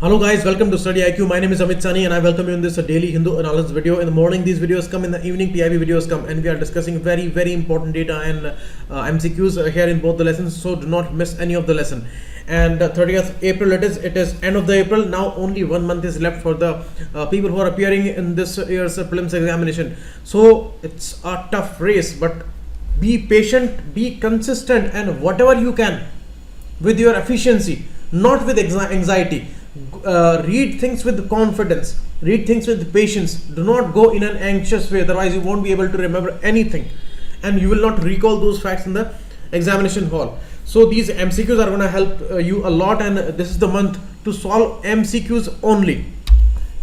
Hello guys, welcome to StudyIQ. My name is Amit Sani and I welcome you in this daily Hindu analysis video. In the morning these videos come, in the evening PIB videos come, and we are discussing very important data and MCQs here in both the lessons, so do not miss any of the lesson. And 30th April it is end of the April. Now only 1 month is left for the people who are appearing in this year's prelims examination. So it's a tough race, but be patient, be consistent, and whatever you can with your efficiency, not with anxiety. Read things with confidence, read things with patience. Do not go in an anxious way, otherwise you won't be able to remember anything and you will not recall those facts in the examination hall. So these MCQs are going to help you a lot, and this is the month to solve MCQs only.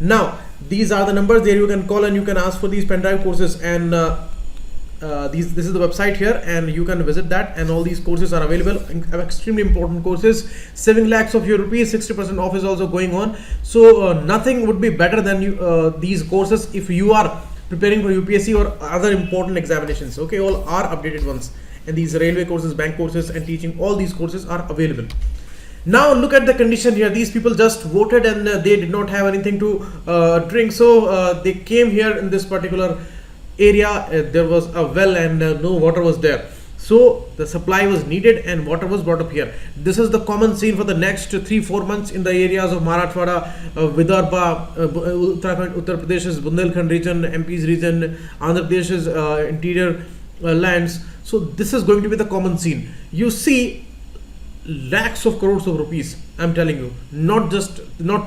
Now these are the numbers there you can call and you can ask for these pen drive courses, and this is the website here and you can visit that, and all these courses are available, extremely important courses. Saving lakhs of your rupees, 60% off is also going on. So nothing would be better than these courses if you are preparing for UPSC or other important examinations. Okay, all are updated ones, and these railway courses, bank courses, and teaching, all these courses are available. Now look at the condition here. These people just voted and they did not have anything to drink, so they came here in this particular area. There was a well and no water was there, so the supply was needed and water was brought up here. This is the common scene for the next 3-4 months in the areas of Marathwada, Vidarbha, Uttarakhand, Uttar Pradesh's Bundelkhand region, MP's region, Andhra Pradesh's interior lands. So this is going to be the common scene. You see lakhs of crores of rupees, I'm telling you, not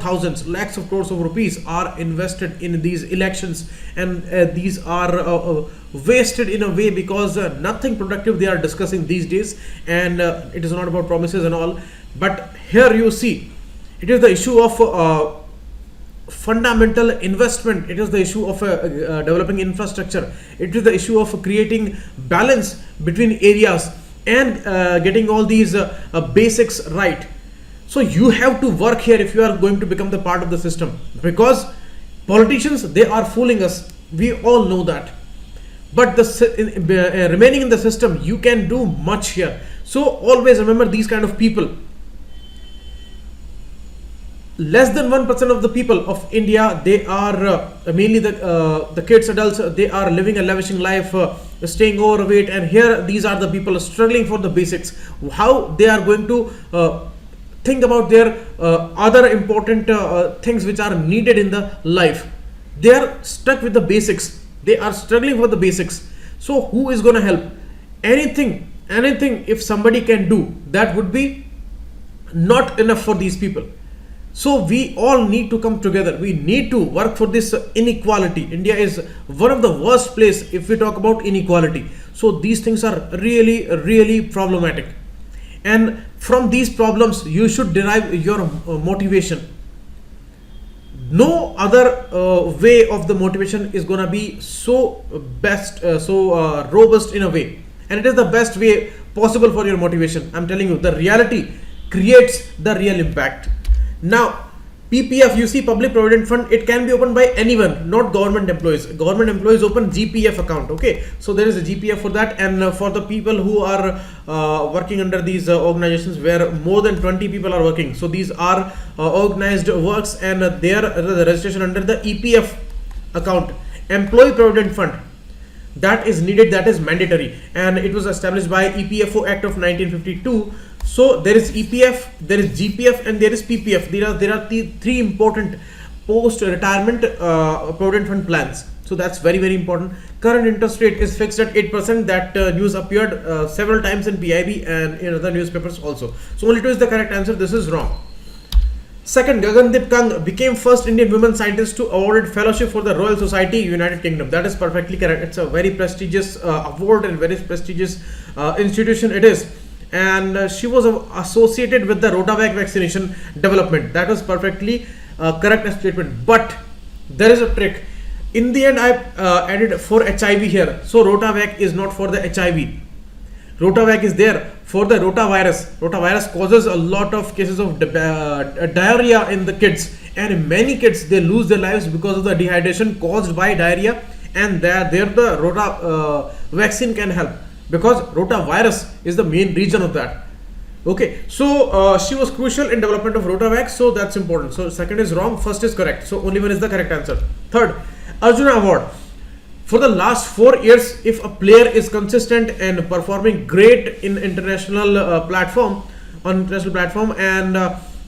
thousands, lakhs of crores of rupees are invested in these elections, and these are wasted in a way because nothing productive they are discussing these days, and it is not about promises and all. But here you see, it is the issue of fundamental investment, it is the issue of developing infrastructure, it is the issue of creating balance between areas and getting all these basics right. So you have to work here if you are going to become the part of the system, because politicians, they are fooling us, we all know that, but remaining in the system, you can do much here. So always remember these kind of people. Less than 1% of the people of India, they are mainly the kids, adults, they are living a lavishing life, staying overweight, and here these are the people struggling for the basics. How they are going to think about their other important things which are needed in the life? They are stuck with the basics, they are struggling for the basics. So who is going to help? Anything if somebody can do, that would be not enough for these people. So we all need to come together. We need to work for this inequality. India is one of the worst place if we talk about inequality. So these things are really problematic. And from these problems, you should derive your motivation. No other way of the motivation is going to be so robust in a way. And it is the best way possible for your motivation. I'm telling you, the reality creates the real impact. Now PPF, you see, Public Provident Fund, it can be opened by anyone, not government employees. Government employees open GPF account. Okay, so there is a GPF for that, and for the people who are working under these organizations where more than 20 people are working, so these are organized works, and their the registration under the EPF account, Employee Provident Fund, that is needed, that is mandatory, and it was established by EPFO Act of 1952. So there is EPF, there is GPF, and there is PPF. There are three important post-retirement provident fund plans. So that's very important. Current interest rate is fixed at 8%. That news appeared several times in PIB and in other newspapers also. So only 2 is the correct answer. This is wrong. Second, Gagandeep Kang became first Indian women scientist to awarded fellowship for the Royal Society, United Kingdom. That is perfectly correct. It's a very prestigious award and very prestigious institution it is. And she was associated with the Rotavac vaccination development. That was perfectly correct statement. But there is a trick. In the end, I added for HIV here. So Rotavac is not for the HIV. Rotavac is there for the rotavirus. Rotavirus causes a lot of cases of diarrhea in the kids, and many kids, they lose their lives because of the dehydration caused by diarrhea, and there the rota vaccine can help, because rotavirus is the main reason of that. Okay, so she was crucial in development of Rotavac, so that's important. So second is wrong, first is correct. So only one is the correct answer. Third, Arjuna Award. For the last 4 years, if a player is consistent and performing great in international platform, and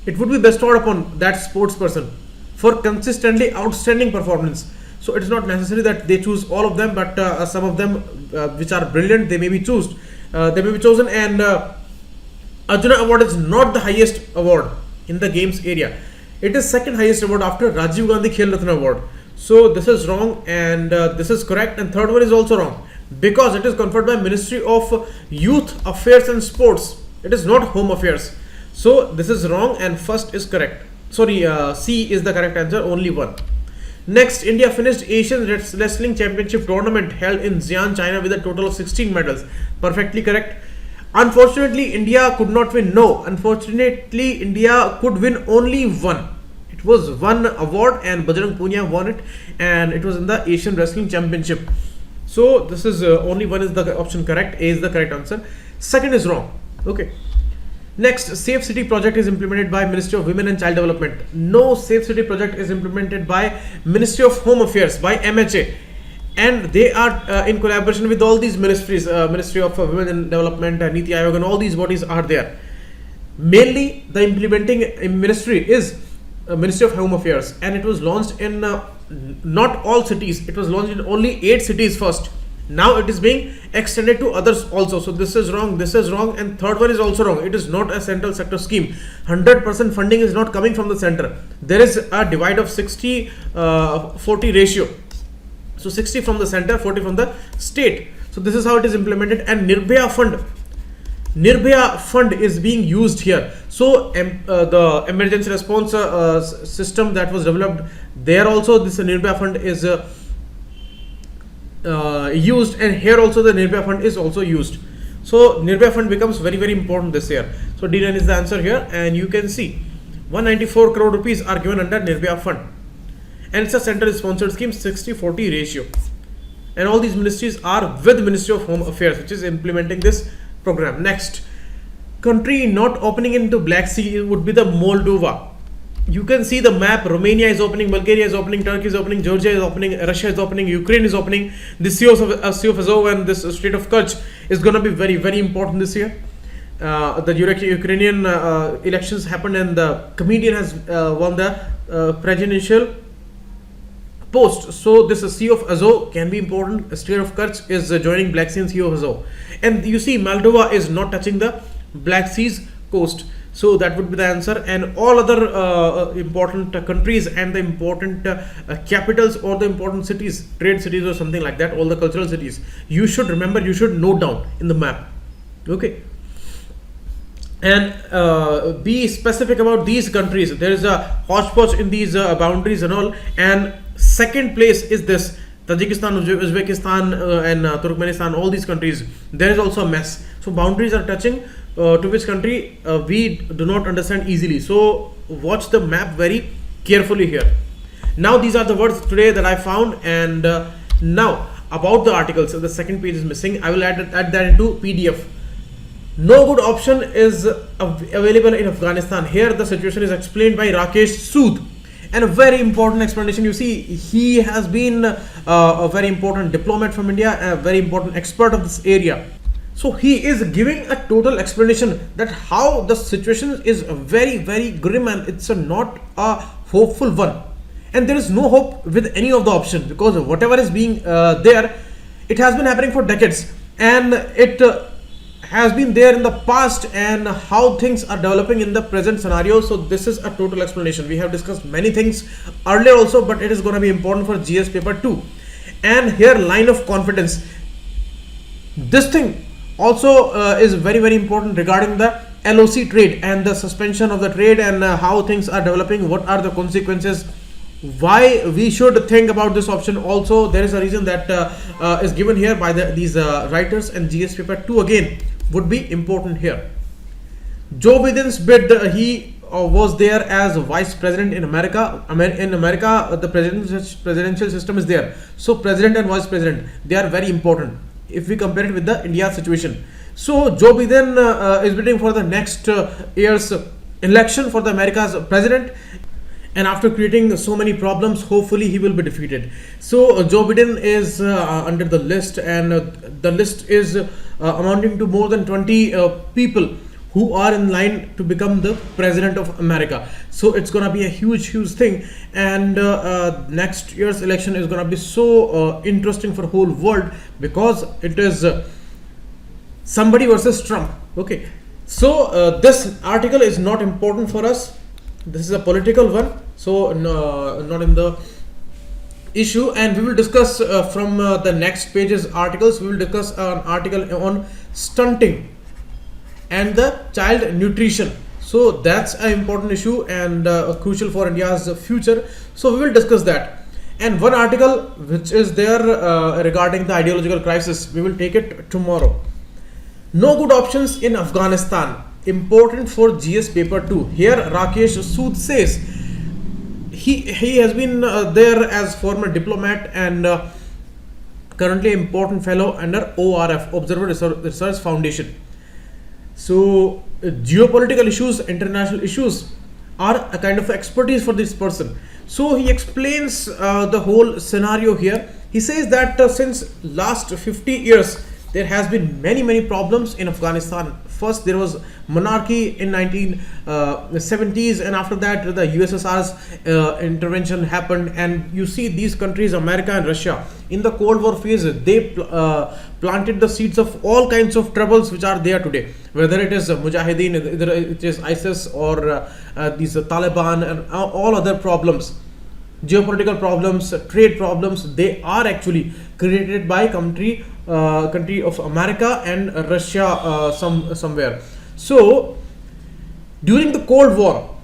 it would be bestowed upon that sports person for consistently outstanding performance. So it is not necessary that they choose all of them, but some of them which are brilliant, they may be chosen. And Arjuna Award is not the highest award in the games area. It is second highest award after Rajiv Gandhi Khel Ratna Award. So this is wrong, and this is correct, and third one is also wrong because it is conferred by Ministry of Youth Affairs and Sports. It is not Home Affairs. So this is wrong, and first is correct. Sorry, C is the correct answer, only one. Next, India finished Asian Wrestling Championship tournament held in Xi'an, China with a total of 16 medals. Perfectly correct. Unfortunately, India could not win. No, unfortunately, India could win only one. It was one award, and Bajrang Punia won it, and it was in the Asian Wrestling Championship. So this is only one is the option correct. A is the correct answer. Second is wrong. Okay. Next, Safe City project is implemented by Ministry of Women and Child Development. No, Safe City project is implemented by Ministry of Home Affairs, by MHA, and they are in collaboration with all these ministries, Ministry of Women and Development, Niti Aayog, and all these bodies are there. Mainly, the implementing ministry is Ministry of Home Affairs, and it was launched in not all cities. It was launched in only 8 cities first. Now it is being extended to others also. So this is wrong, and third one is also wrong. It is not a central sector scheme. 100% funding is not coming from the center. There is a divide of 60-40 ratio. So 60 from the center, 40 from the state. So this is how it is implemented. And Nirbhaya Fund is being used here. So the emergency response system that was developed there also, this Nirbhaya Fund is used, and here also the Nirbhaya Fund is also used. So Nirbhaya Fund becomes very, very important this year. So D9 is the answer here, and you can see 194 crore rupees are given under Nirbhaya Fund, and it's a central sponsored scheme, 60-40 ratio, and all these ministries are with Ministry of Home Affairs, which is implementing this program. Next, country not opening into Black Sea would be the Moldova. You can see the map. Romania is opening, Bulgaria is opening, Turkey is opening, Georgia is opening, Russia is opening, Ukraine is opening. The Sea of Azov and this Strait of Kerch is going to be very, very important this year. The Ukrainian elections happened, and the comedian has won the presidential post. So this Sea of Azov can be important. Strait of Kerch is joining Black Sea and Sea of Azov. And you see Moldova is not touching the Black Sea's coast. So that would be the answer, and all other important countries and the important capitals or the important cities, trade cities or something like that, all the cultural cities, you should remember, you should note down in the map. Okay. And be specific about these countries. There is a hodgepodge in these boundaries and all. And second place is this Tajikistan, Uzbekistan, and Turkmenistan, all these countries. There is also a mess. So boundaries are touching. To which country we do not understand easily. So watch the map very carefully here. Now these are the words today that I found, and now about the articles. So the second page is missing. I will add that into PDF. No good option is available in Afghanistan. Here the situation is explained by Rakesh Sood, and a very important explanation. You see, he has been a very important diplomat from India, a very important expert of this area. So he is giving a total explanation that how the situation is very, very grim, and it's not a hopeful one. And there is no hope with any of the options, because whatever is being there, it has been happening for decades, and it has been there in the past, and how things are developing in the present scenario. So this is a total explanation. We have discussed many things earlier also, but it is going to be important for GS paper 2. And here, line of confidence. This thing also is very, very important regarding the LOC trade and the suspension of the trade, and how things are developing, what are the consequences, why we should think about this option. Also there is a reason that is given here by these writers, and GS paper 2 again would be important here. Joe Biden's bid, he was there as vice president in America. In America, the presidential system is there. So president and vice president, they are very important if we compare it with the India situation. So Joe Biden is bidding for the next year's election for the America's president, and after creating so many problems, hopefully he will be defeated. So Joe Biden is under the list, and the list is amounting to more than 20 people who are in line to become the president of America. So it's gonna be a huge thing, and next year's election is gonna be so interesting for whole world, because it is somebody versus Trump. Okay, so this article is not important for us. This is a political one, so not in the issue. And we will discuss from the next page's articles. We will discuss an article on stunting and the child nutrition. So that's an important issue and crucial for India's future. So we will discuss that. And one article which is there regarding the ideological crisis, we will take it tomorrow. No good options in Afghanistan. Important for GS paper 2. Here Rakesh Sood says he has been there as former diplomat and currently important fellow under ORF, Observer Research Foundation. So geopolitical issues, international issues are a kind of expertise for this person. So he explains the whole scenario here. He says that since last 50 years there has been many problems in Afghanistan. First there was monarchy in 1970s, and after that the USSR's intervention happened, and you see these countries, America and Russia, in the Cold War phase, they planted the seeds of all kinds of troubles which are there today, whether it is Mujahideen, whether it is ISIS, or these Taliban, and all other problems, geopolitical problems, trade problems. They are actually created by country of America and Russia somewhere. So during the Cold War,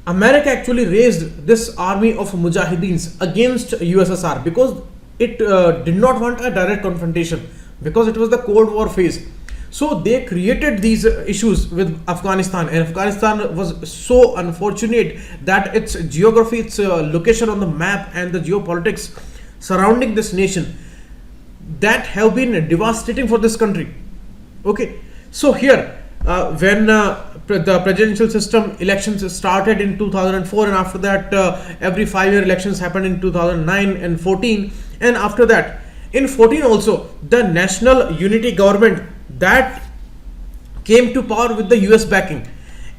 America actually raised this army of Mujahideens against USSR because it did not want a direct confrontation, because it was the Cold War phase. So they created these issues with Afghanistan, and Afghanistan was so unfortunate that its geography, its location on the map, and the geopolitics surrounding this nation, that have been devastating for this country. Okay, so here when the presidential system elections started in 2004, and after that every 5-year elections happened in 2009 and 14, and after that in 14 also the national unity government that came to power with the US backing.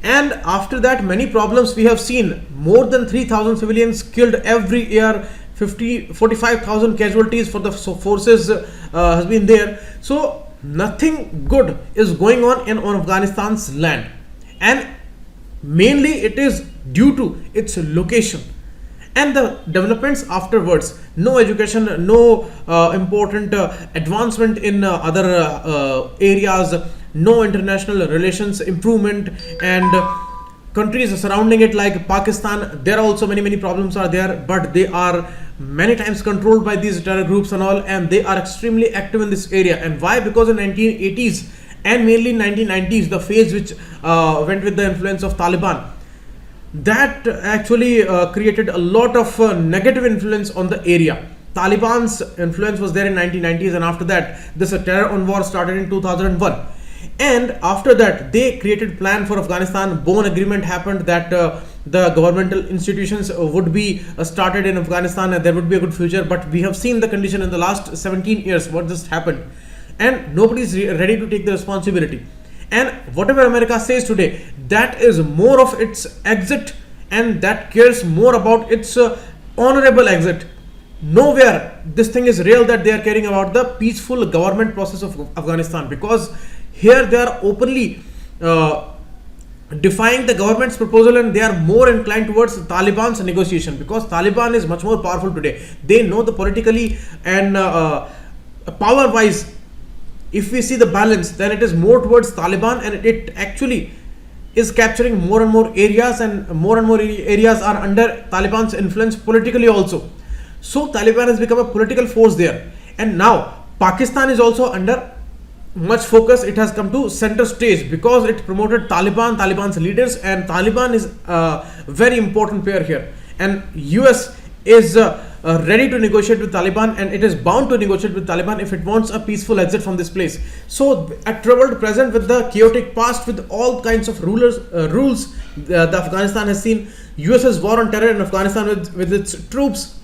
And after that many problems we have seen. More than 3,000 civilians killed every year, 45,000 casualties for the forces has been there. So nothing good is going on in Afghanistan's land, and mainly it is due to its location and the developments afterwards. No education, no important advancement in other areas, no international relations improvement, and countries surrounding it like Pakistan, there are also many problems are there, but they are many times controlled by these terror groups and all, and they are extremely active in this area. And why? Because in 1980s and mainly 1990s, the phase which went with the influence of Taliban, that actually created a lot of negative influence on the area. Taliban's influence was there in 1990s, and after that this terror on war started in 2001. And after that they created plan for Afghanistan. Bonn agreement happened that the governmental institutions would be started in Afghanistan, and there would be a good future. But we have seen the condition in the last 17 years what just happened, and nobody is ready to take the responsibility. And whatever America says today, that is more of its exit, and that cares more about its honorable exit. Nowhere this thing is real that they are caring about the peaceful government process of Afghanistan, because here they are openly defying the government's proposal, and they are more inclined towards Taliban's negotiation, because Taliban is much more powerful today. They know the politically and power wise, if we see the balance, then it is more towards Taliban, and it actually is capturing more and more areas, and more areas are under Taliban's influence politically also. So Taliban has become a political force there, and now Pakistan is also under much focus. It has come to center stage because it promoted Taliban's leaders, and Taliban is a very important player here, and US is ready to negotiate with Taliban, and it is bound to negotiate with Taliban if it wants a peaceful exit from this place. So at troubled present with the chaotic past, with all kinds of rules the Afghanistan has seen, US's war on terror in Afghanistan with its troops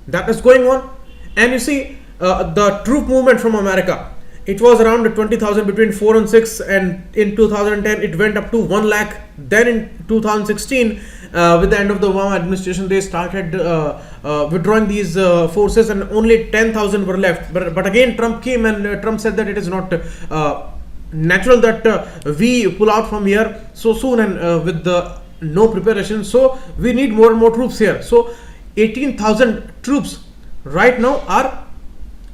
that is going on, and you see the troop movement from America. It was around 20,000 between 4 and 6, and in 2010 it went up to 1 lakh. Then in 2016, with the end of the Obama administration, they started withdrawing these forces, and only 10,000 were left. But again, Trump came, and Trump said that it is not natural that we pull out from here so soon and with the no preparation. So we need more and more troops here. So 18,000 troops right now are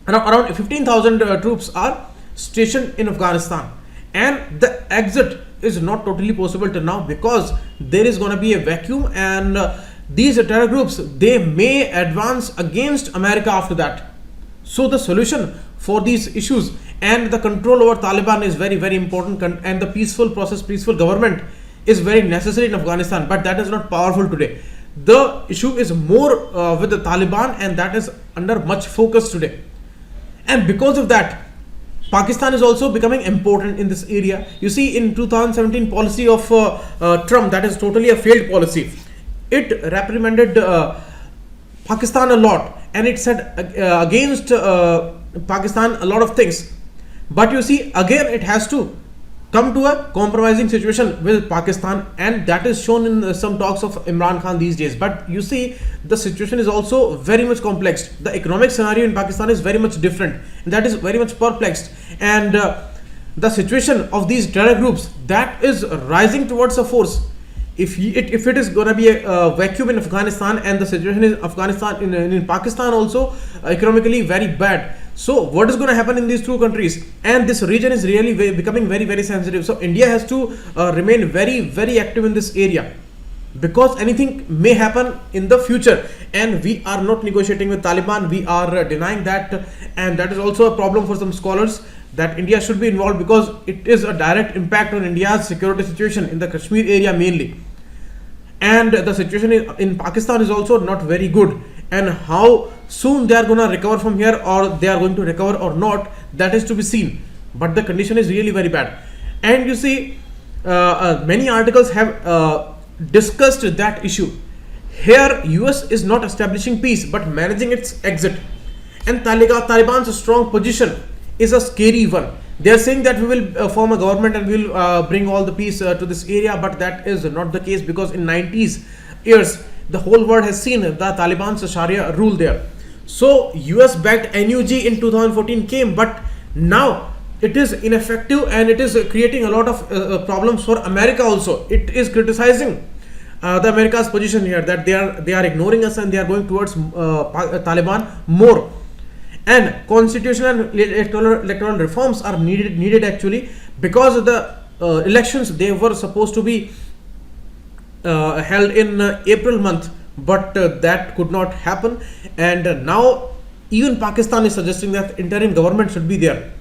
around 15,000 troops are stationed in Afghanistan, and the exit is not totally possible till now because there is going to be a vacuum, and these terror groups, they may advance against America after that. So the solution for these issues and the control over Taliban is very, very important, and the peaceful process, peaceful government is very necessary in Afghanistan, but that is not powerful today. The issue is more with the Taliban, and that is under much focus today. And because of that, Pakistan is also becoming important in this area. You see, in 2017 policy of Trump, that is totally a failed policy. It reprimanded Pakistan a lot, and it said against Pakistan a lot of things. But you see, again, it has to come to a compromising situation with Pakistan, and that is shown in some talks of Imran Khan these days. But you see, the situation is also very much complex. The economic scenario in Pakistan is very much different, and that is very much perplexed. And the situation of these terror groups, that is rising towards a force. If it is going to be a vacuum in Afghanistan, and the situation in Afghanistan in Pakistan also economically very bad. So what is going to happen in these two countries? And this region is really becoming very, very sensitive. So India has to remain very, very active in this area, because anything may happen in the future, and we are not negotiating with Taliban. We are denying that, and that is also a problem for some scholars, that India should be involved because it is a direct impact on India's security situation in the Kashmir area mainly. And the situation in Pakistan is also not very good, and how soon they are going to recover from here, or they are going to recover or not, that is to be seen. But the condition is really very bad. And you see, many articles have discussed that issue. Here US is not establishing peace but managing its exit, and Taliban's strong position is a scary one. They are saying that we will form a government and we will bring all the peace to this area, but that is not the case, because in 90s years the whole world has seen the Taliban's Sharia rule there. So US backed NUG in 2014 came, but now it is ineffective, and it is creating a lot of problems for America also. It is criticizing the America's position here, that they are ignoring us and they are going towards Taliban more. And constitutional and electoral reforms are needed actually, because of the elections, they were supposed to be held in April month, but that could not happen. And now even Pakistan is suggesting that interim government should be there,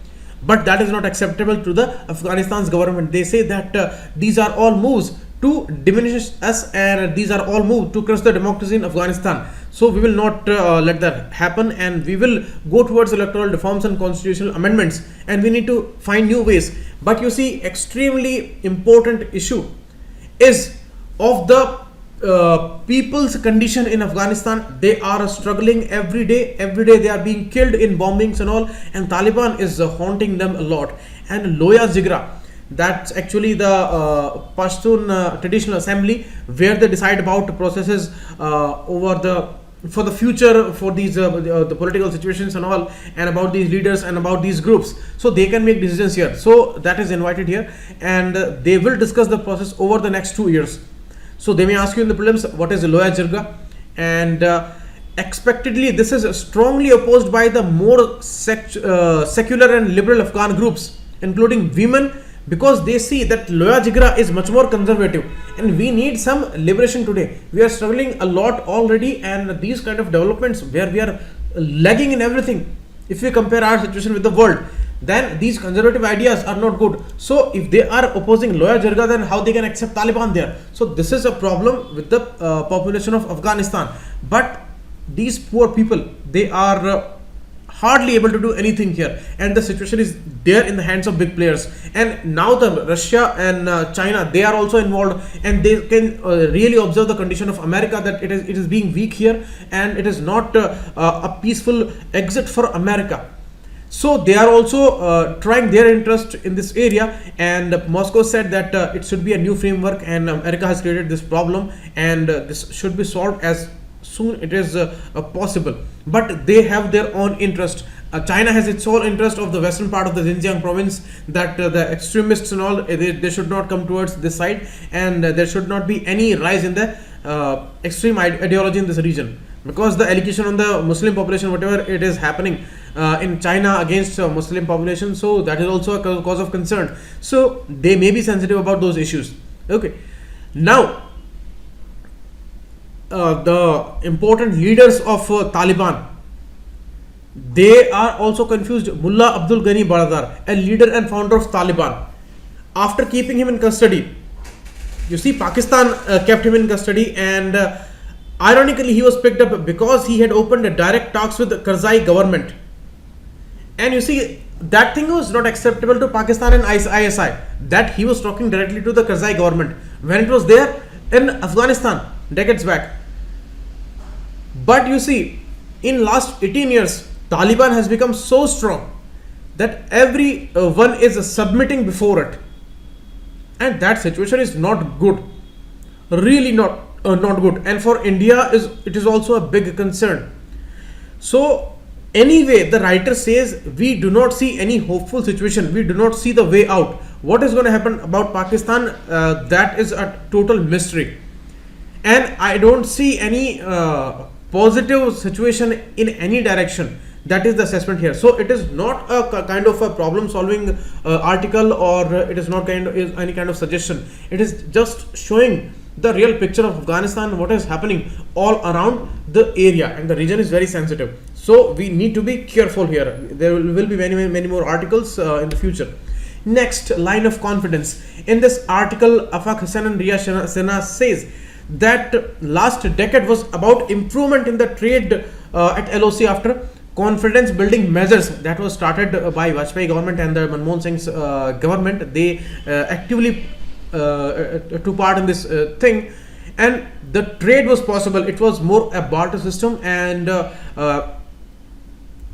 but that is not acceptable to the Afghanistan's government. They say that these are all moves to diminish us, and these are all moves to crush the democracy in Afghanistan. So we will not let that happen, and we will go towards electoral reforms and constitutional amendments, and we need to find new ways. But you see, extremely important issue is of the people's condition in Afghanistan. They are struggling every day they are being killed in bombings and all, and Taliban is haunting them a lot. And Loya Zigra, that's actually the Pashtun traditional assembly, where they decide about processes for the future, for these the political situations and all, and about these leaders and about these groups, so they can make decisions here. So that is invited here, and they will discuss the process over the next 2 years. So they may ask you in the prelims, what is Loya Jirga? And expectedly this is strongly opposed by the more secular and liberal Afghan groups, including women, because they see that Loya Jigra is much more conservative, and we need some liberation today. We are struggling a lot already, and these kind of developments where we are lagging in everything, if we compare our situation with the world, then these conservative ideas are not good. So if they are opposing Loya Jirga, then how they can accept Taliban there? So this is a problem with the population of Afghanistan. But these poor people, they are hardly able to do anything here, and the situation is there in the hands of big players. And now the Russia and China, they are also involved, and they can really observe the condition of America, that it is being weak here, and it is not a peaceful exit for America. So they are also trying their interest in this area, and Moscow said that it should be a new framework, and America has created this problem, and this should be solved as soon it is possible. But they have their own interest. China has its own interest of the western part of the Xinjiang province, that the extremists and all, they should not come towards this side, and there should not be any rise in the extreme ideology in this region, because the allegation on the Muslim population, whatever it is happening in China against Muslim population, so that is also a cause of concern. So they may be sensitive about those issues. Okay, now the important leaders of Taliban, they are also confused. Mullah Abdul Ghani Baradar, a leader and founder of Taliban, after keeping him in custody, you see, Pakistan kept him in custody, and ironically he was picked up because he had opened a direct talks with the Karzai government. And you see, that thing was not acceptable to Pakistan and ISI, that he was talking directly to the Karzai government when it was there in Afghanistan decades back. But you see, in last 18 years, Taliban has become so strong that everyone is submitting before it, and that situation is not good, really not good. And for India, it is also a big concern. So anyway, the writer says we do not see any hopeful situation, we do not see the way out. What is going to happen about Pakistan, that is a total mystery, and I don't see any positive situation in any direction. That is the assessment here. So it is not a kind of a problem solving article, or it is not any kind of suggestion. It is just showing the real picture of Afghanistan, what is happening all around the area, and the region is very sensitive. So we need to be careful here. There will be many more articles in the future. Next, line of confidence. In this article, Afaq Hassan and Riya Sinha says that last decade was about improvement in the trade at LOC after confidence building measures that was started by Vajpayee government and the Manmohan Singh's government. They actively took part in this thing, and the trade was possible. It was more a barter system, and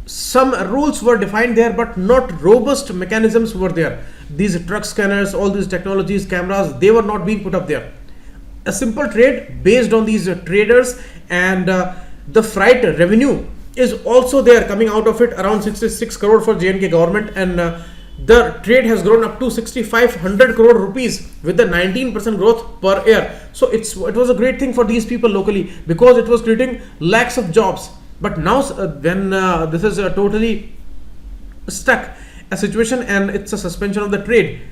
some rules were defined there, but not robust mechanisms were there. These truck scanners, all these technologies, cameras, they were not being put up there. A simple trade based on these traders, and the freight revenue is also there coming out of it, around 66 crore for J&K government, and the trade has grown up to 6,500 crore rupees with the 19% growth per year. So it was a great thing for these people locally, because it was creating lakhs of jobs. But now when this is totally stuck a situation, and it's a suspension of the trade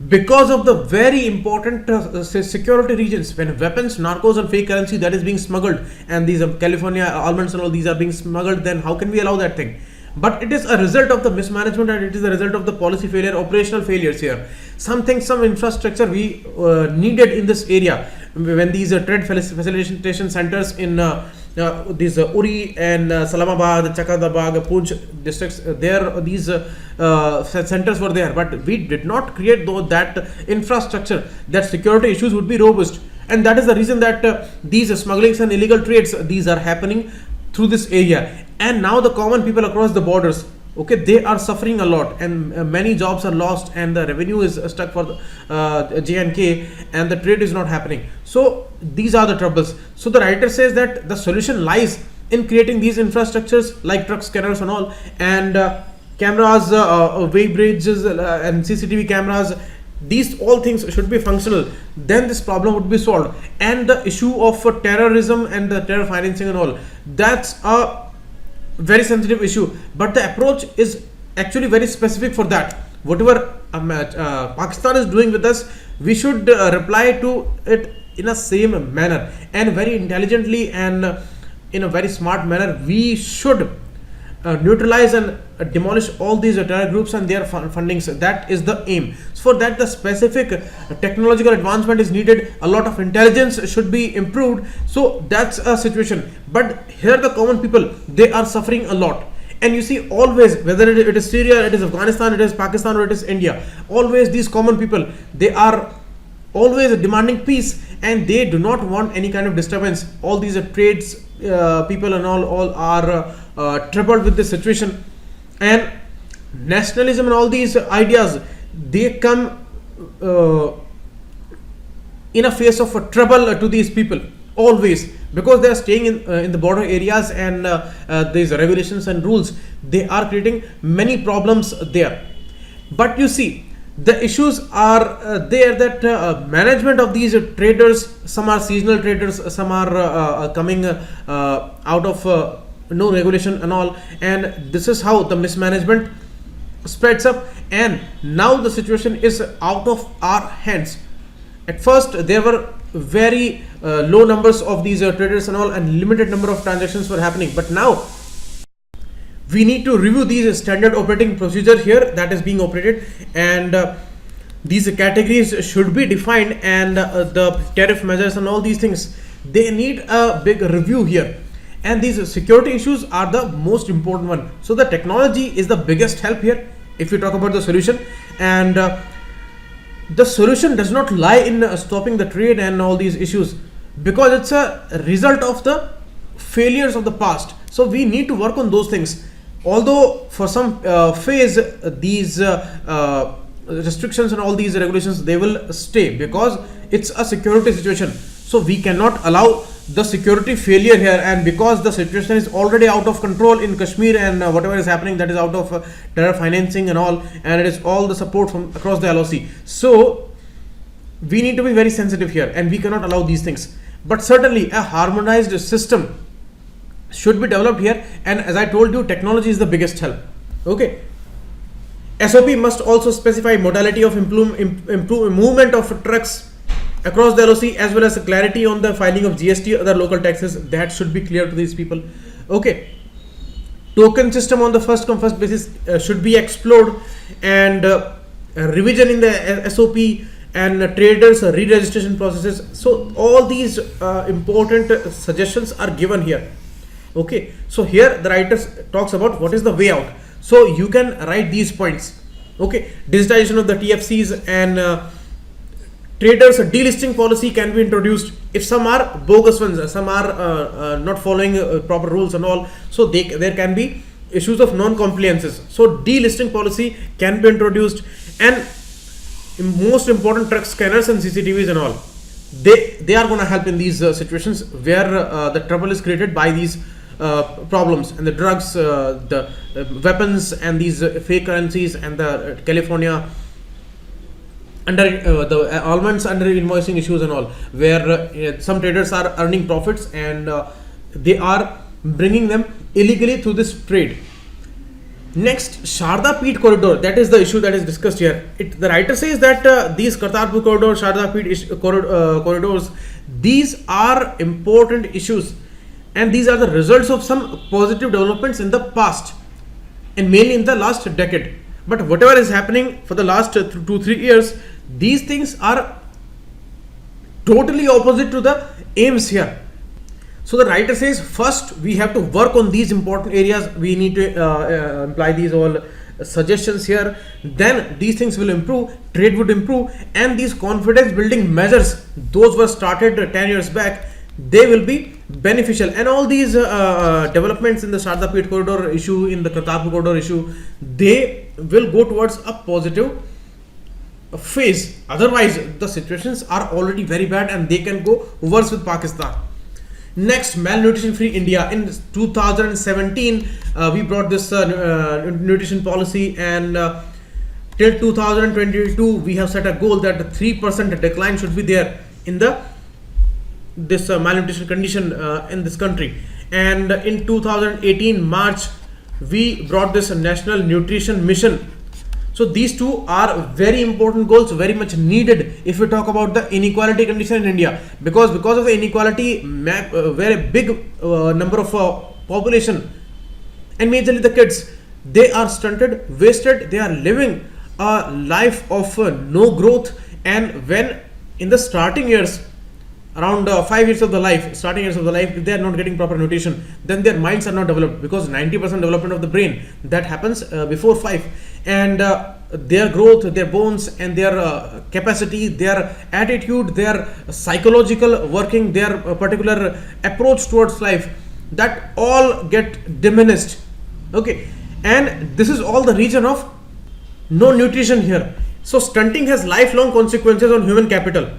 because of the very important security regions, when weapons, narcos and fake currency that is being smuggled, and these California almonds and all these are being smuggled, then how can we allow that thing? But it is a result of the mismanagement, and it is a result of the policy failure, operational failures here. Some infrastructure we needed in this area, when these trade facilitation centers in these Uri and Salamabad, Chakadabag, Poonch districts, there these centers were there, but we did not create that infrastructure, that security issues would be robust, and that is the reason that these smugglings and illegal trades, these are happening through this area. And now the common people across the borders, okay, they are suffering a lot, and many jobs are lost, and the revenue is stuck for the J&K, and the trade is not happening. So these are the troubles. So the writer says that the solution lies in creating these infrastructures like truck scanners and all, and cameras, weigh bridges, and CCTV cameras. These all things should be functional, then this problem would be solved. And the issue of terrorism and the terror financing and all, that's a very sensitive issue, but the approach is actually very specific for that. Whatever Pakistan is doing with us, we should reply to it in a same manner, and very intelligently, and in a very smart manner. We should neutralize and demolish all these terror groups and their fundings. That is the aim. So for that, the specific technological advancement is needed. A lot of intelligence should be improved. So that's a situation. But here the common people, they are suffering a lot. And you see, always, whether it is Syria, it is Afghanistan, it is Pakistan, or it is India, always these common people, they are always demanding peace, and they do not want any kind of disturbance. All these trades people and all are troubled with this situation, and nationalism and all these ideas, they come in a face of trouble to these people always, because they are staying in the border areas, and these regulations and rules, they are creating many problems there. But you see, the issues are there, that management of these traders, some are seasonal traders, some are coming out of no regulation and all, and this is how the mismanagement spreads up, and now the situation is out of our hands. At first there were very low numbers of these traders and all, and limited number of transactions were happening, but now we need to review these standard operating procedure here that is being operated, and these categories should be defined, and the tariff measures and all these things, they need a big review here, and these security issues are the most important one. So the technology is the biggest help here if we talk about the solution, and the solution does not lie in stopping the trade and all these issues, because it's a result of the failures of the past. So we need to work on those things. Although for some phase these restrictions and all these regulations, they will stay, because it's a security situation. So we cannot allow the security failure here, and because the situation is already out of control in Kashmir, and whatever is happening, that is out of terror financing and all, and it is all the support from across the LOC. So we need to be very sensitive here, and we cannot allow these things. But certainly a harmonized system should be developed here, and as I told you, technology is the biggest help. Okay, SOP must also specify modality of movement of trucks across the LOC, as well as clarity on the filing of GST, other local taxes. That should be clear to these people. Okay, token system on the first come first basis should be explored, and revision in the SOP, and traders re-registration processes. So all these important suggestions are given here. Okay, so here the writer talks about what is the way out. So you can write these points. Okay, digitization of the TFCs, and traders delisting policy can be introduced. If some are bogus ones, some are not following proper rules and all, so there can be issues of non-compliances. So delisting policy can be introduced, and most important, truck scanners and CCTVs and all, they are going to help in these situations where the trouble is created by these problems, and the drugs, the weapons, and these fake currencies, and the California under the almonds under invoicing issues and all, where some traders are earning profits, and they are bringing them illegally through this trade. Next, Sharda Peeth corridor, that is the issue that is discussed here. The writer says that these Kartarpur corridor, Sharda Peeth corridors, these are important issues, and these are the results of some positive developments in the past, and mainly in the last decade. But whatever is happening for the last 2-3 years, these things are totally opposite to the aims here. So the writer says, first we have to work on these important areas. We need to imply these all suggestions here. Then these things will improve, trade would improve, and these confidence building measures, those were started 10 years back, they will be beneficial. And all these developments in the Sharda Peeth corridor issue, in the Kartarpur corridor issue, they will go towards a positive phase. Otherwise the situations are already very bad, and they can go worse with Pakistan. Next, malnutrition free India. In 2017 we brought this nutrition policy, and till 2022 we have set a goal that 3% decline should be there in this malnutrition condition in this country. And in 2018 March we brought this national nutrition mission. So these two are very important goals, very much needed if we talk about the inequality condition in India, because of the inequality, very big number of population And majorly the kids, they are stunted, wasted, they are living a life of no growth. And when in the starting years, around 5 years of the life, starting years of the life, if they are not getting proper nutrition, then their minds are not developed, because 90% development of the brain that happens before 5. And their growth, their bones, and their capacity, their attitude, their psychological working, their particular approach towards life, that all get diminished. Okay, and this is all the reason of no nutrition here. So stunting has lifelong consequences on human capital.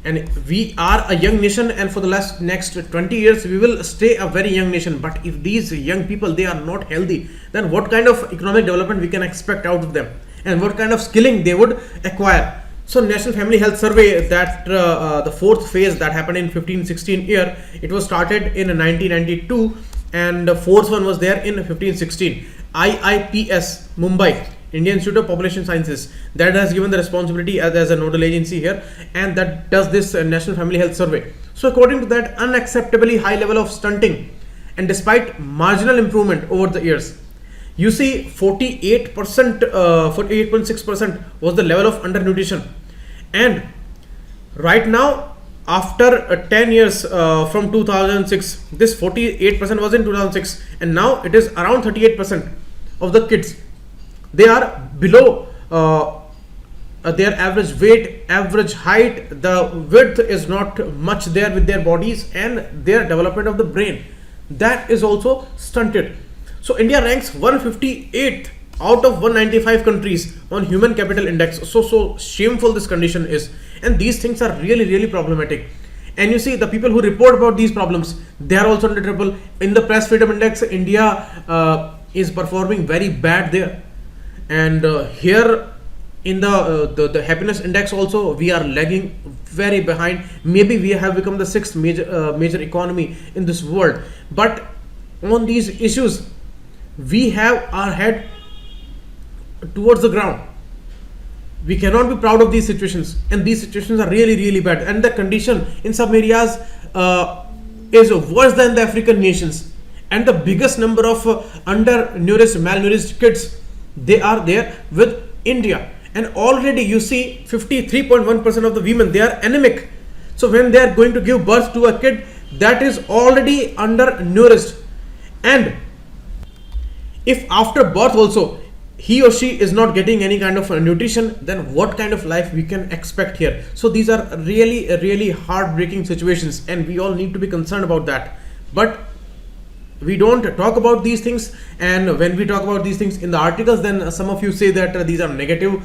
And we are a young nation, and for the next 20 years we will stay a very young nation. But if these young people, they are not healthy, then what kind of economic development we can expect out of them, and what kind of skilling they would acquire? So National Family Health Survey, that the fourth phase that happened in 15-16 year, it was started in 1992, and the fourth one was there in 15-16. IIPS Mumbai, Indian Institute of Population Sciences, that has given the responsibility as a nodal agency here, and that does this National Family Health Survey. So according to that, unacceptably high level of stunting, and despite marginal improvement over the years, you see 48%, 48.6% was the level of undernutrition. And right now, after 10 years from 2006, this 48% was in 2006, and now it is around 38% of the kids, they are below their average weight, average height. The width is not much there with their bodies, and their development of the brain, that is also stunted. So India ranks 158th out of 195 countries on human capital index. So shameful this condition is, and these things are really problematic. And you see, the people who report about these problems, they are also under trouble. In the press freedom index, India is performing very bad there. And here in the happiness index also, we are lagging very behind. Maybe we have become the sixth major economy in this world, but on these issues we have our head towards the ground. We cannot be proud of these situations, and these situations are really bad, and the condition in some areas is worse than the African nations. And the biggest number of undernourished, malnourished kids, they are there with India. And already you see 53.1% of the women, they are anemic. So when they are going to give birth to a kid, that is already undernourished. And if after birth also he or she is not getting any kind of nutrition, then what kind of life we can expect here? So these are really heartbreaking situations, and we all need to be concerned about that. But we don't talk about these things, and when we talk about these things in the articles, then some of you say that these are negative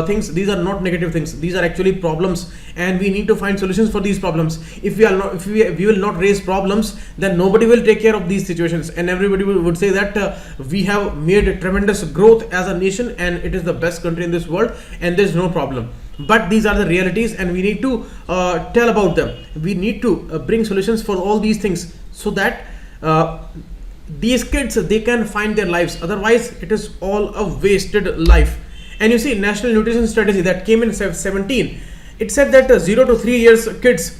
things. These are not negative things, these are actually problems, and we need to find solutions for these problems. If we will not raise problems, then nobody will take care of these situations, and everybody would say that we have made tremendous growth as a nation, and it is the best country in this world, and there's no problem. But these are the realities, and we need to tell about them. We need to bring solutions for all these things, so that these kids, they can find their lives. Otherwise it is all a wasted life. And you see, National Nutrition Strategy that came in 17, it said that 0 to 3 years kids,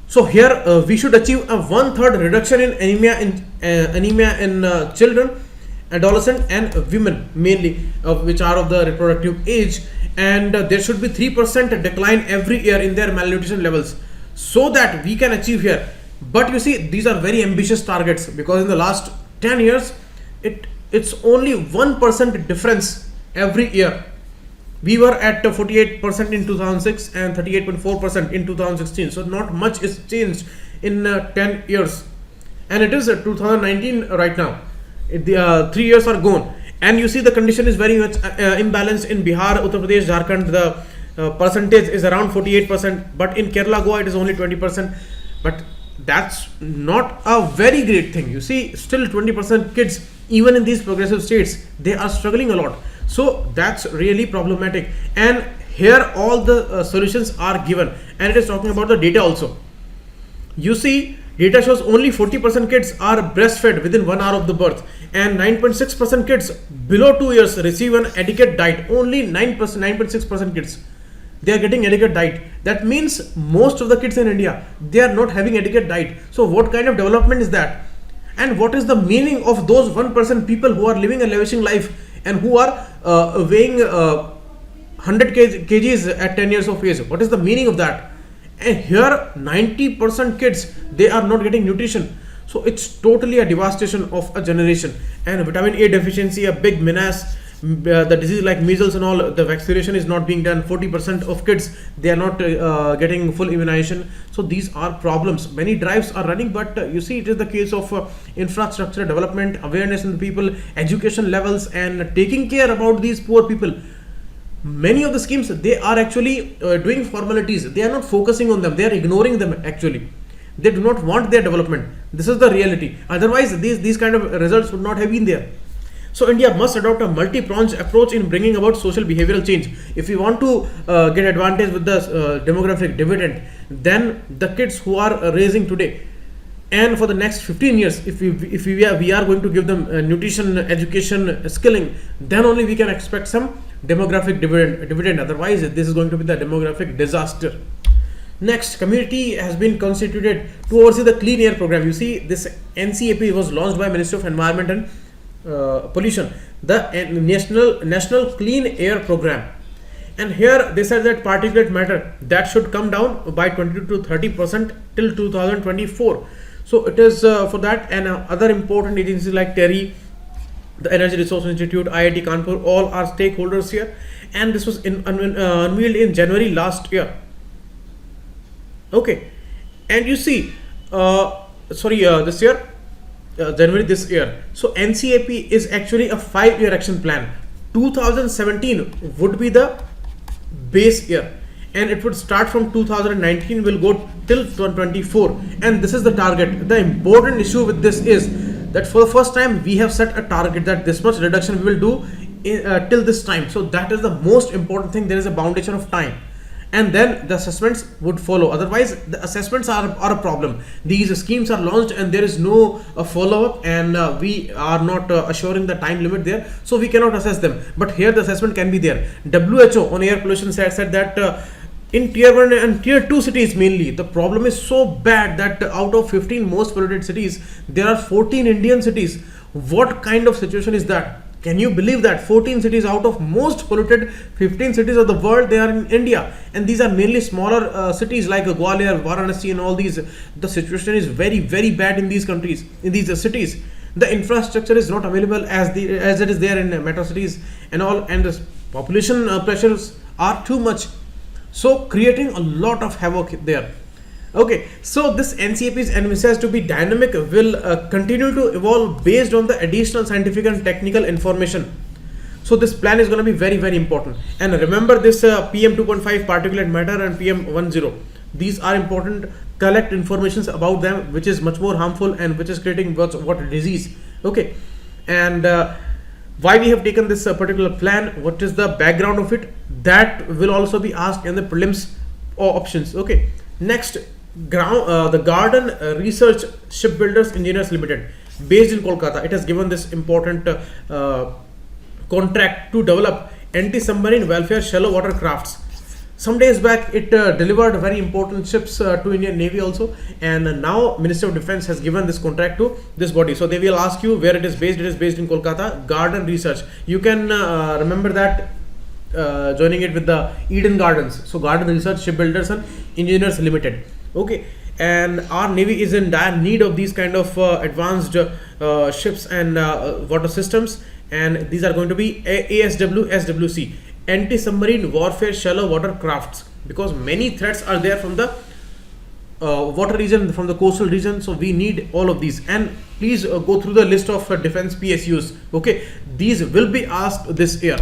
so here we should achieve a 1/3 reduction in anemia in children, adolescent, and women mainly, which are of the reproductive age, and there should be 3% decline every year in their malnutrition levels, so that we can achieve here. But you see, these are very ambitious targets, because in the last 10 years it's only 1% difference every year. We were at 48% in 2006 and 38.4% in 2016. So not much is changed in 10 years, and it is 2019 right now. The 3 years are gone, and you see the condition is very much imbalanced. In Bihar, Uttar Pradesh, Jharkhand, the percentage is around 48%, but in Kerala, Goa, it is only 20%. But that's not a very great thing. You see, still 20% kids, even in these progressive states, they are struggling a lot. So that's really problematic. And here all the solutions are given, and it is talking about the data also. You see, data shows only 40% kids are breastfed within 1 hour of the birth, and 9.6% kids below 2 years receive an adequate diet. Only 9.6% kids, they are getting adequate diet. That means most of the kids in India, they are not having adequate diet. So what kind of development is that? And what is the meaning of those 1% people who are living a lavishing life and who are weighing 100 kgs at 10 years of age? What is the meaning of that? And here 90% kids, they are not getting nutrition. So it's totally a devastation of a generation. And vitamin A deficiency, a big menace. The disease like measles and all, the vaccination is not being done. 40% of kids, they are not getting full immunization. So these are problems. Many drives are running, but you see, it is the case of infrastructure development, awareness in the people, education levels, and taking care about these poor people. Many of the schemes, they are actually doing formalities. They are not focusing on them. They are ignoring them actually. They do not want their development. This is the reality. Otherwise, these kind of results would not have been there. So India must adopt a multi-pronged approach in bringing about social behavioral change. If we want to get advantage with the demographic dividend, then the kids who are raising today, and for the next 15 years, if we are going to give them nutrition, education, skilling, then only we can expect some demographic dividend. Otherwise, this is going to be the demographic disaster. Next, committee has been constituted to oversee the clean air program. You see, this NCEP was launched by Ministry of Environment and Pollution, the National Clean Air Program. And here they said that particulate matter that should come down by 20 to 30% till 2024. So it is for that, and other important agencies like TERI, the Energy Resource Institute, IIT Kanpur, all are stakeholders here. And this was unveiled in January last year. Okay, and you see, this year, January this year. So NCEP is actually a 5-year action plan. 2017 would be the base year, and it would start from 2019, will go till 2024, and this is the target. The important issue with this is that for the first time we have set a target that this much reduction we will do till this time. So that is the most important thing. There is a foundation of time, and then the assessments would follow. Otherwise, the assessments are a problem. These schemes are launched and there is no follow-up, and we are not assuring the time limit there, so we cannot assess them. But here the assessment can be there. WHO on air pollution said that in tier 1 and tier 2 cities mainly, the problem is so bad that out of 15 most polluted cities, there are 14 Indian cities. What kind of situation is that? Can you believe that 14 cities out of most polluted 15 cities of the world, they are in India, and these are mainly smaller cities like Gwalior, Varanasi and all these. The situation is very, very bad in these countries, in these cities. The infrastructure is not available as it is there in metro cities and all, and the population pressures are too much, so creating a lot of havoc there. Okay, so this NCEP is envisaged to be dynamic, will continue to evolve based on the additional scientific and technical information. So this plan is going to be very, very important. And remember this PM 2.5 particulate matter and PM 10. These are important. Collect informations about them, which is much more harmful and which is creating what disease. Okay, and why we have taken this particular plan, what is the background of it, that will also be asked in the prelims options. Okay, next, the Garden Research Shipbuilders Engineers Limited, based in Kolkata, it has given this important contract to develop anti-submarine welfare shallow water crafts. Some days back it delivered very important ships to Indian Navy also, and now Ministry of Defence has given this contract to this body. So they will ask you where it is based. It is based in Kolkata. Garden Research, you can remember that joining it with the Eden Gardens. So Garden Research Shipbuilders and Engineers Limited. Okay, and our Navy is in dire need of these kind of advanced ships and water systems, and these are going to be ASW, SWC, anti-submarine warfare shallow water crafts, because many threats are there from the water region, from the coastal region. So we need all of these, and please go through the list of defense PSUs. Okay, these will be asked this year.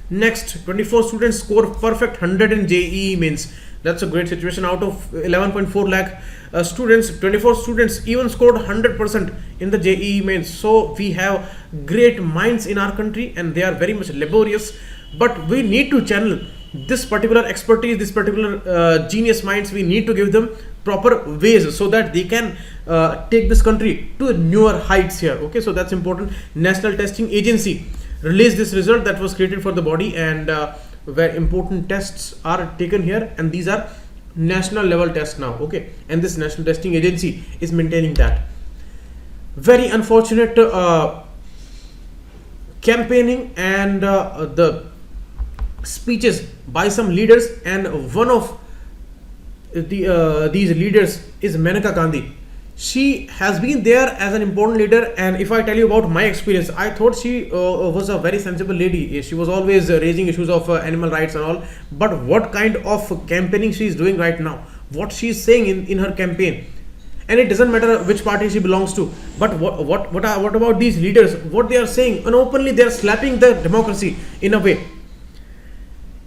Next, 24 students score perfect 100 in JEE mains. That's a great situation. Out of 11.4 lakh students, 24 students even scored 100% in the JEE mains. So we have great minds in our country, and they are very much laborious, but we need to channel this particular expertise, this particular genius minds. We need to give them proper ways so that they can take this country to newer heights here. Okay, so that's important. National Testing Agency released this result that was created for the body, and where important tests are taken here, and these are national level tests now. Okay, and this National Testing Agency is maintaining that. very unfortunate campaigning and the speeches by some leaders, and one of these leaders is Maneka Gandhi. She has been there as an important leader, and if I tell you about my experience, I thought she was a very sensible lady. She was always raising issues of animal rights and all, but what kind of campaigning she is doing right now, what she is saying in her campaign, and it doesn't matter which party she belongs to, but what about these leaders, what they are saying, and openly they are slapping the democracy in a way.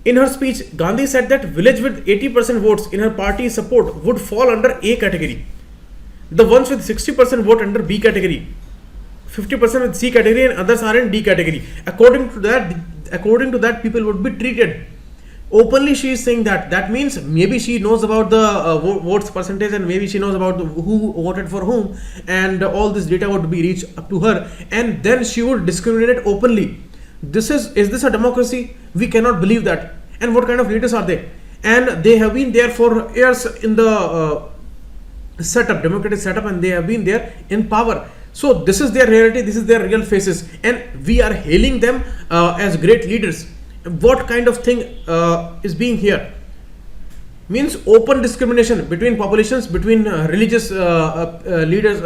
In her speech, Gandhi said that village with 80% votes in her party's support would fall under A category. The ones with 60% vote under B category, 50% with C category, and others are in D category. According to that, people would be treated. Openly, she is saying that. That means maybe she knows about the votes percentage, and maybe she knows about who voted for whom, and all this data would be reached up to her, and then she would discriminate openly. Is this a democracy? We cannot believe that. And what kind of leaders are they? And they have been there for years in the democratic setup, and they have been there in power. So this is their reality, this is their real faces, and we are hailing them as great leaders. What kind of thing is being here? Means open discrimination between populations, between religious leaders,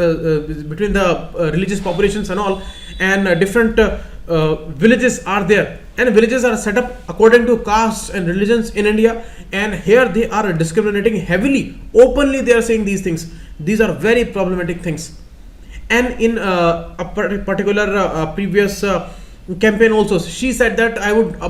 between the religious populations and all, and different villages are there, and villages are set up according to castes and religions in India, and here they are discriminating heavily. Openly they are saying these things. These are very problematic things. And in a particular previous campaign also, she said that I would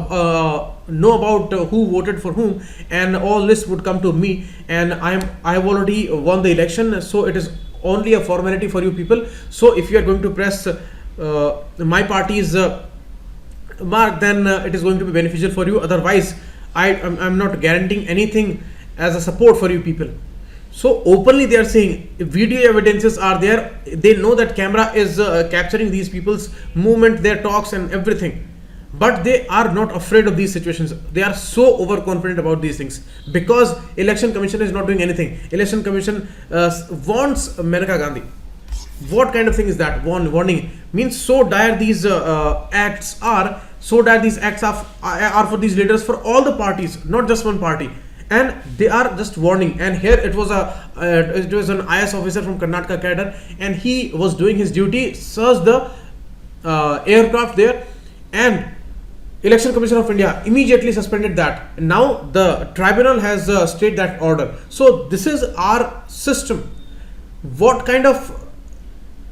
know about who voted for whom, and all this would come to me, and I have already won the election, so it is only a formality for you people. So if you are going to press my party's mark, then it is going to be beneficial for you. Otherwise, I'm not guaranteeing anything as a support for you people. So openly they are saying, video evidences are there. They know that camera is capturing these people's movement, their talks and everything. But they are not afraid of these situations. They are so overconfident about these things because Election Commission is not doing anything. Election Commission wants Maneka Gandhi. What kind of thing is that? Warning means so dire these acts are. So dire these acts are for these leaders, for all the parties, not just one party. And they are just warning. And here it was an IAS officer from Karnataka cadre, and he was doing his duty, searched the aircraft there, and Election Commission of India immediately suspended that. Now the tribunal has stayed that order. So this is our system. What kind of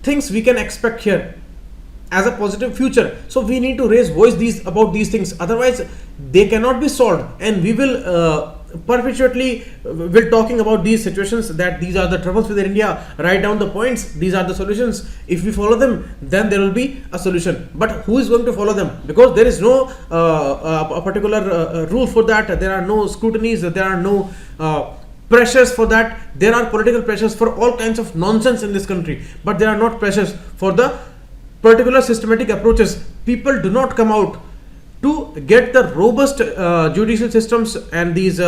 things we can expect here as a positive future? So we need to raise voice about these things. Otherwise, they cannot be solved, and we will perpetually will talking about these situations, that these are the troubles with India, write down the points, these are the solutions. If we follow them, then there will be a solution. But who is going to follow them? Because there is no a particular rule for that. There are no scrutinies, there are no pressures for that. There are political pressures for all kinds of nonsense in this country, but there are not pressures for the particular systematic approaches. People do not come out to get the robust judicial systems and these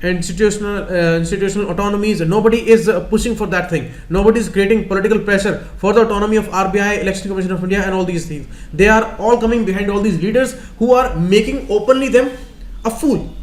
institutional autonomies. Nobody is pushing for that thing. Nobody is creating political pressure for the autonomy of RBI, Election Commission of India and all these things. They are all coming behind all these leaders who are making openly them a fool.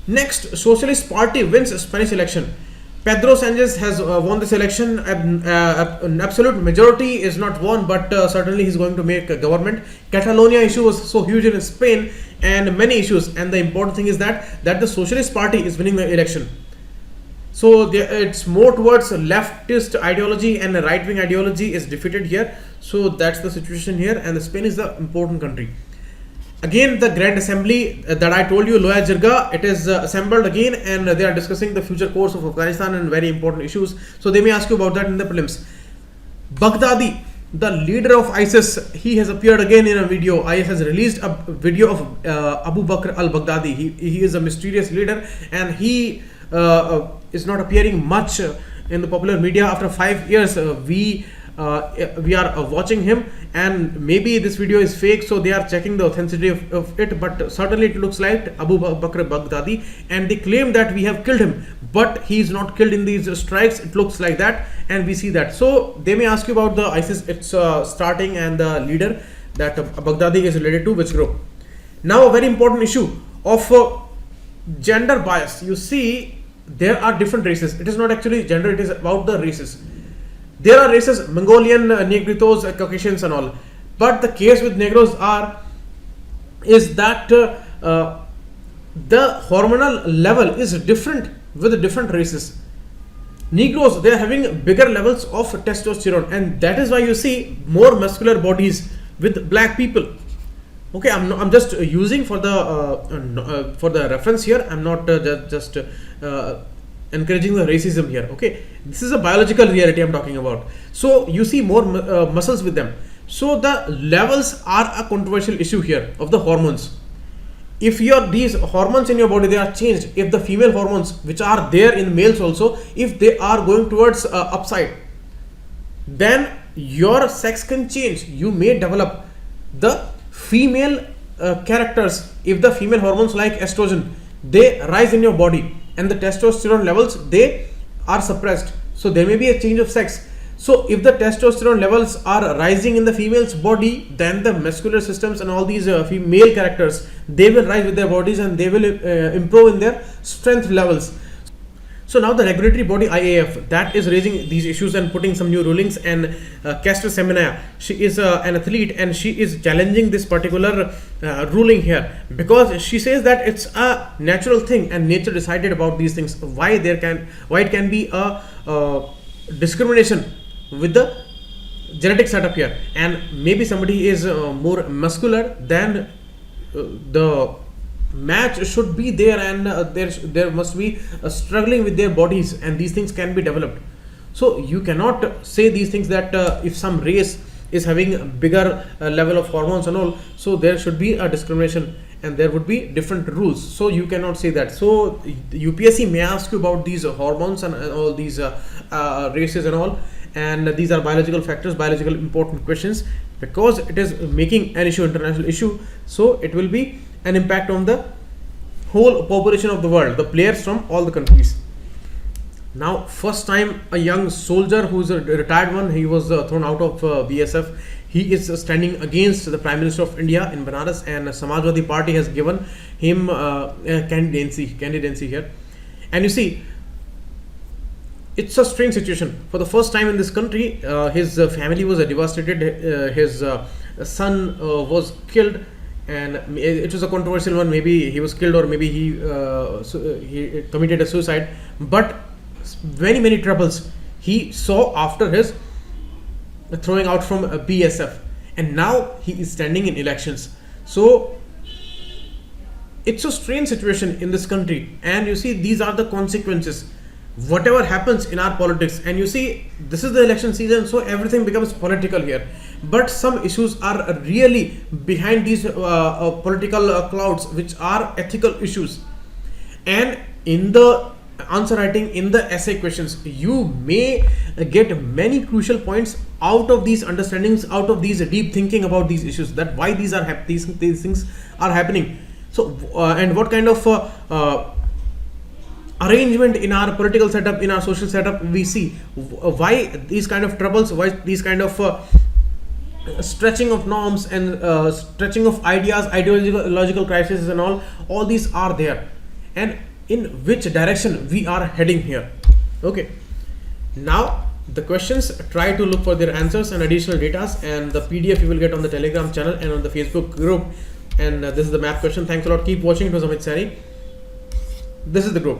Next, Socialist Party wins Spanish election. Pedro Sanchez has won this election. An absolute majority is not won, but certainly he's going to make a government. Catalonia issue was so huge in Spain, and many issues. And the important thing is that the Socialist Party is winning the election. So it's more towards leftist ideology, and the right-wing ideology is defeated here. So that's the situation here, and Spain is the important country. Again, the Grand Assembly that I told you, Loya Jirga, it is assembled again, and they are discussing the future course of Afghanistan and very important issues. So they may ask you about that in the prelims. Baghdadi, the leader of ISIS, he has appeared again in a video. ISIS has released a video of Abu Bakr al-Baghdadi. He is a mysterious leader, and he is not appearing much in the popular media. After 5 years, we we are watching him, and maybe this video is fake, so they are checking the authenticity of it, but certainly it looks like Abu Bakr Baghdadi, and they claim that we have killed him, but he is not killed in these strikes. It looks like that, and we see that. So they may ask you about the ISIS, its starting, and the leader that Baghdadi is related to which group. Now a very important issue of gender bias. You see, there are different races. It is not actually gender, it is about the races. There are races, Mongolian, Negritos, Caucasians and all. But the case with Negros is that the hormonal level is different with the different races. Negroes, they are having bigger levels of testosterone, and that is why you see more muscular bodies with black people. Okay, I'm just using for the reference here. I'm not just encouraging the racism here. Okay, this is a biological reality I'm talking about. So you see more muscles with them. So the levels are a controversial issue here of the hormones. If these hormones in your body, they are changed, if the female hormones which are there in males also, if they are going towards upside, then your sex can change. You may develop the female characters. If the female hormones like estrogen, they rise in your body, and the testosterone levels, they are suppressed, so there may be a change of sex. So if the testosterone levels are rising in the female's body, then the muscular systems and all these female characters, they will rise with their bodies, and they will improve in their strength levels. So now the regulatory body IAF, that is raising these issues and putting some new rulings, and Caster Semenya, she is an athlete, and she is challenging this particular ruling here, because she says that it's a natural thing and nature decided about these things. Why it can be a discrimination with the genetic setup here, and maybe somebody is more muscular, then the match should be there, and there must be struggling with their bodies, and these things can be developed. So you cannot say these things that if some race is having a bigger level of hormones and all, so there should be a discrimination and there would be different rules. So you cannot say that. So UPSC may ask you about these hormones and all these races and all, and these are biological factors, biological important questions, because it is making an issue, international issue, so it will be an impact on the whole population of the world, the players from all the countries. Now first time a young soldier who's a retired one, he was thrown out of BSF. He is standing against the Prime Minister of India in Banaras, and Samajwadi Party has given him candidacy here. And you see, it's a strange situation. For the first time in this country, his family was devastated. His son was killed, and it was a controversial one. Maybe he was killed, or maybe he committed a suicide. But many troubles he saw after his throwing out from BSF, and now he is standing in elections. So it's a strange situation in this country, and you see, these are the consequences. Whatever happens in our politics, and you see, this is the election season, so everything becomes political here. But some issues are really behind these political clouds, which are ethical issues. And in the answer writing, in the essay questions, you may get many crucial points out of these understandings, out of these deep thinking about these issues, that why these things are happening. So and what kind of arrangement in our political setup, in our social setup we see, why these kind of troubles, why these kind of stretching of norms and stretching of ideas, ideological crises and all these are there, and in which direction we are heading here. Okay, now the questions, try to look for their answers and additional data, and the PDF you will get on the Telegram channel and on the Facebook group. And this is the math question. Thanks a lot, keep watching. It was Amit Sani. This is the group.